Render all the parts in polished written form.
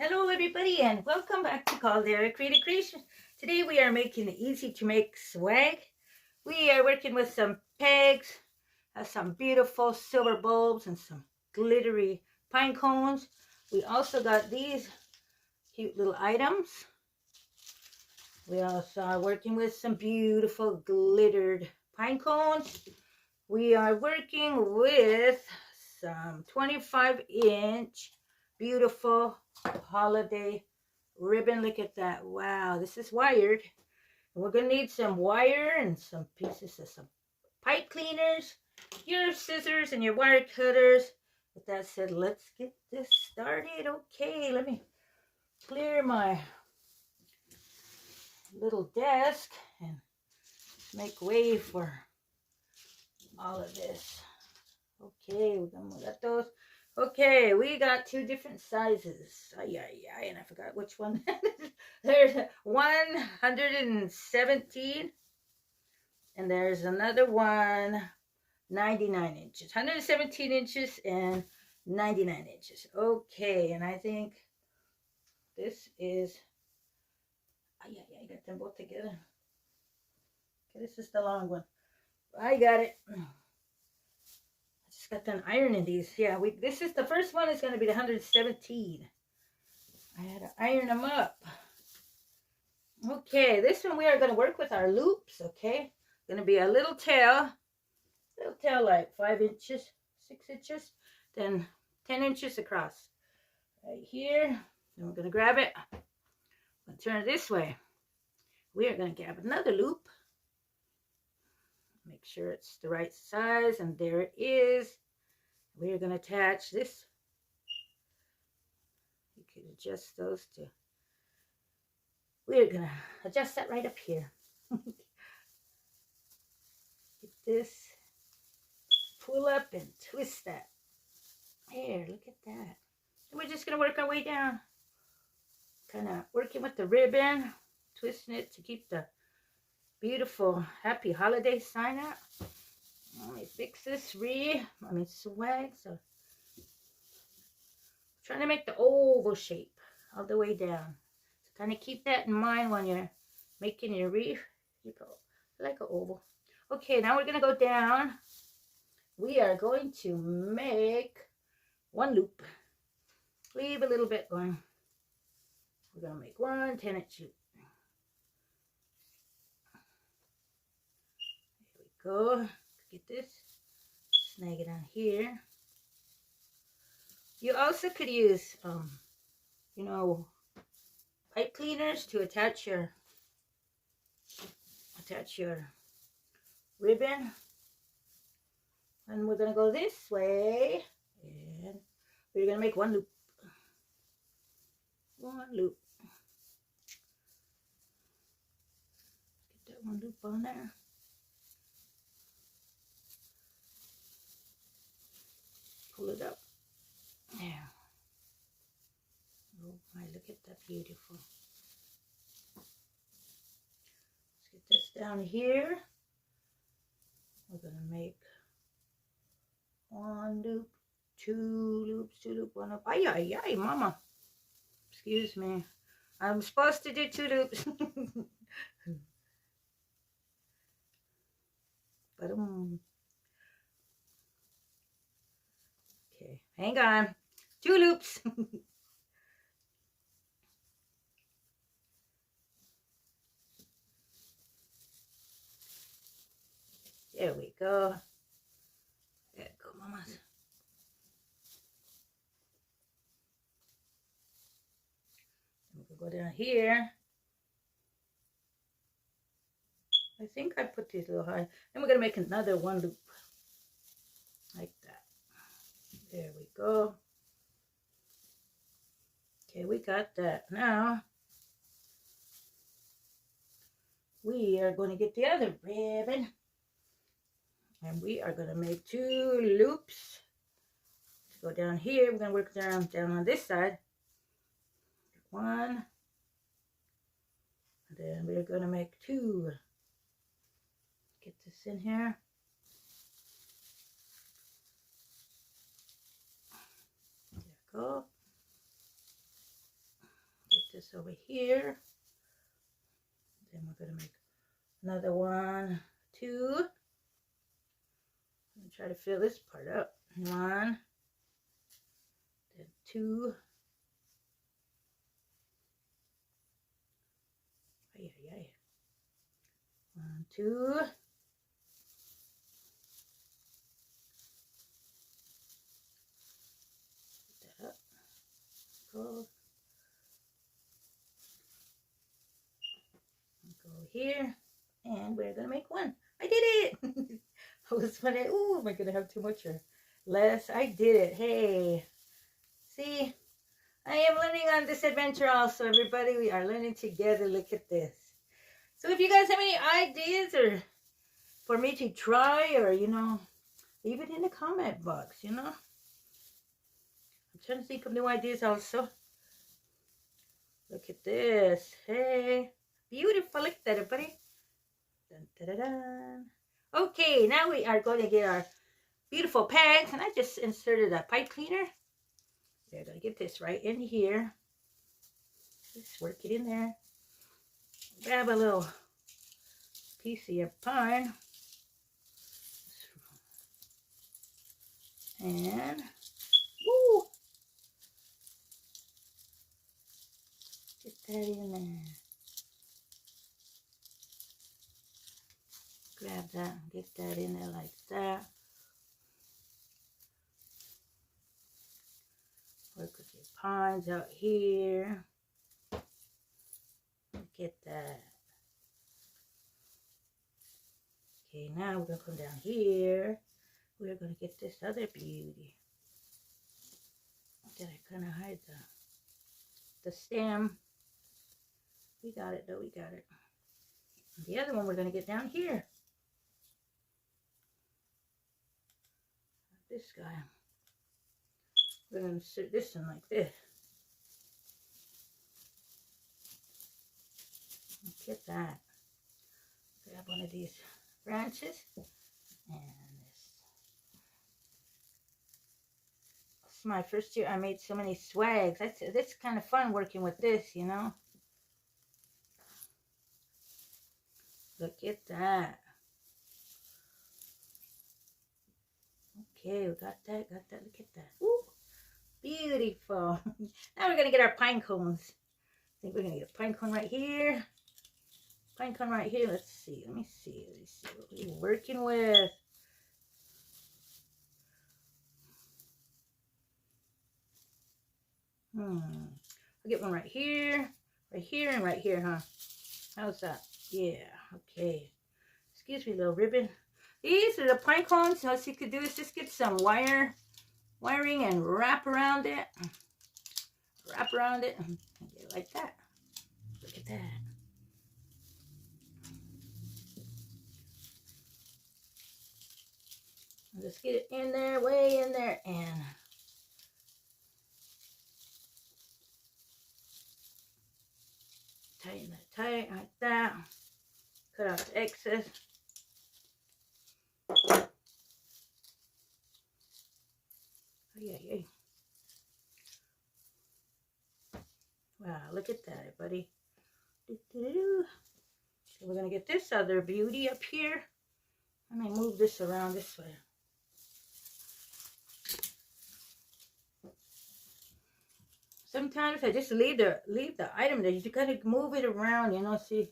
Hello everybody and welcome back to Caldera Creative Creation. Today we are making easy to make swag. We are working with some pegs, some beautiful silver bulbs and some glittery pine cones. We also got these cute little items. We also are working with some beautiful glittered pine cones. We are working with some 25-inch beautiful holiday ribbon. Look at that. Wow, this is wired. And we're going to need some wire and some pieces of some pipe cleaners, your scissors and your wire cutters. With that said, let's get this started. Okay, let me clear my little desk and make way for all of this. Okay, we're gonna get those. Okay, we got two different sizes. And I forgot which one. There's 117, and there's another one, 99 inches. 117 inches and 99 inches. Okay, and I think this is. I got them both together. Okay, this is the long one. I got it. Just got done ironing these. Yeah, this is the first one is going to be the 117. I had to iron them up. Okay, this one we are going to work with our loops. Okay, going to be a little tail like 5 inches, 6 inches, then 10 inches across. Right here. Then we're going to grab it. I'm going to turn it this way. We are going to grab another loop. Make sure it's the right size, and there it is. We are going to attach this. You can adjust those two. We're going to adjust that right up here. Get this. Pull up and twist that. There, look at that. And we're just going to work our way down. Kind of working with the ribbon, twisting it to keep the beautiful happy holiday sign out. Let me fix this swag. So trying to make the oval shape all the way down. So kind of keep that in mind when you're making your wreath. You go like an oval. Okay, now we're going to go down. We are going to make one loop. Leave a little bit going. We're going to make one 10-inch loop. There we go. Get this. Snag it on here. You also could use, pipe cleaners to attach your ribbon. And we're going to go this way. And we're going to make one loop. One loop. Get that one loop on there. Pull it up. There. Oh my, look at that, beautiful. Let's get this down here. We're going to make one loop, two loops, one loop. Ay, mama. Excuse me. I'm supposed to do 2 loops. But okay, hang on. 2 loops. There we go. There we go, mamas. We can go down here. I think I put these a little high. Then we're going to make another one loop. Like that. There we go. Okay, we got that. Now, we are going to get the other ribbon. And we are going to make 2 loops. Let's go down here. We're going to work down on this side. 1. And then we're going to make 2. Get this in here. There we go. this over here. Then we're going to make another 1, 2. I'm try to fill this part up. 1, then 2. Ay, ay, ay. 1, 2. Put that up. Go. Go here, and we're gonna make 1. I did it. I was wondering, oh, am I gonna have too much or less? I did it. Hey, see, I am learning on this adventure also, everybody. We are learning together. Look at this. So if you guys have any ideas or for me to try, or leave it in the comment box. I'm trying to think of new ideas also. Look at this. Hey, beautiful. Look at that, everybody. Dun, dun, dun, dun. Okay, now we are going to get our beautiful pegs, and I just inserted a pipe cleaner. We're going to get this right in here. Just work it in there. Grab a little piece of your pine. And, woo! Get that in there. Grab that and get that in there like that. Work with your pines out here. Get that. Okay, now we're going to come down here. We're going to get this other beauty. Did I kind of hide the stem? We got it though, we got it. And the other one we're going to get down here. This guy. We're going to insert this in like this. Look at that. Grab one of these branches and this. This is my first year I made so many swags. That's kind of fun working with this, Look at that. Okay, we got that, look at that. Woo! Beautiful. Now we're going to get our pine cones. I think we're going to get a pine cone right here. Pine cone right here. Let's see, let me see what we're working with. I'll get one right here, and right here, huh? How's that? Yeah, okay. Excuse me, little ribbon. These are the pine cones. All you could do is just get some wiring and wrap around it. Wrap around it and get it like that. Look at that. Just get it in there, way in there, and tighten that tight like that. Cut out the excess. Oh, yeah. Wow, look at that, buddy. So we're going to get this other beauty up here. Let me move this around this way. Sometimes I just leave the item there. You got to move it around, see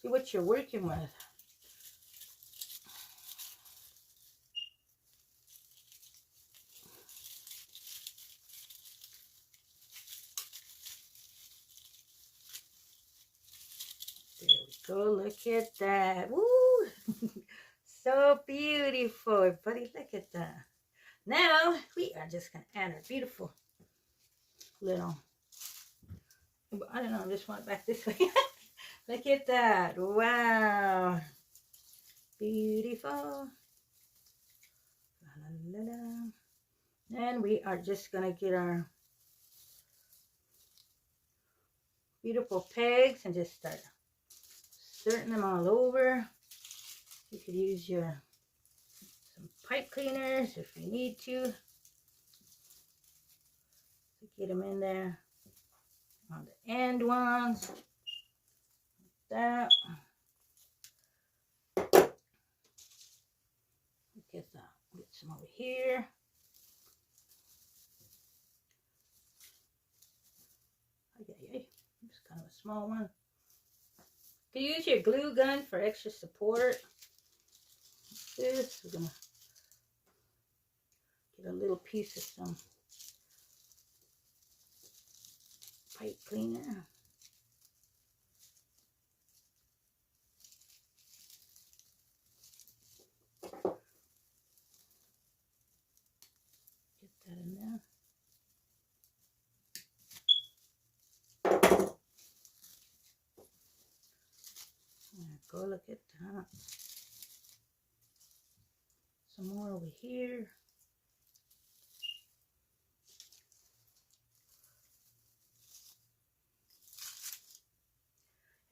what you're working with. There we go. Look at that. Woo! So beautiful, buddy. Look at that. Now we are just going to add our beautiful little, I don't know, I just want it back this way. Look at that. Wow. Beautiful. La, la, la, la. And we are just going to get our beautiful pegs and just start inserting them all over. You could use some pipe cleaners if you need to get them in there on the end ones. That. Get that. Get some over here. Okay, it's kind of a small one. You can use your glue gun for extra support. This, we're gonna get a little piece of some pipe cleaner. Get that in there. There we go, look at that. Some more over here.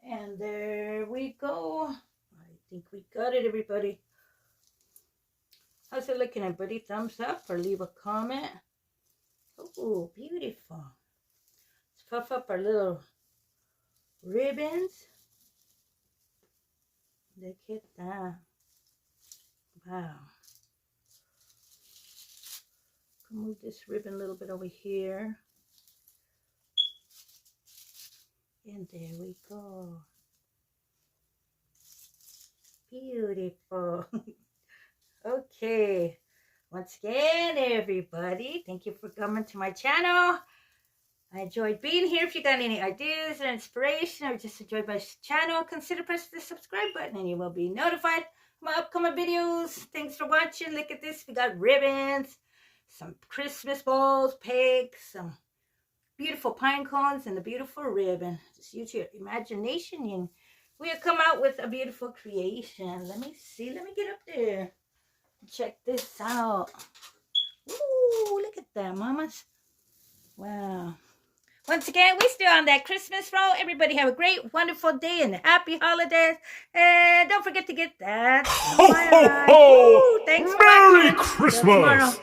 And there we go. I think we got it, everybody. How's it looking, everybody? Thumbs up or leave a comment. Oh, beautiful. Let's puff up our little ribbons. Look at that. Wow. Can move this ribbon a little bit over here. And there we go. Beautiful. Okay. Once again, everybody, thank you for coming to my channel. I enjoyed being here. If you got any ideas or inspiration or just enjoyed my channel, consider pressing the subscribe button and you will be notified of my upcoming videos. Thanks for watching. Look at this. We got ribbons, some Christmas balls, pegs, some beautiful pine cones, and a beautiful ribbon. Just use your imagination and we'll come out with a beautiful creation. Let me see. Let me get up there. Check this out. Ooh, look at that, mamas. Wow. Once again, we're still on that Christmas roll. Everybody have a great, wonderful day and happy holidays. And don't forget to get that. Ho, ho, ho! Thanks for Merry watching. Christmas! Till tomorrow.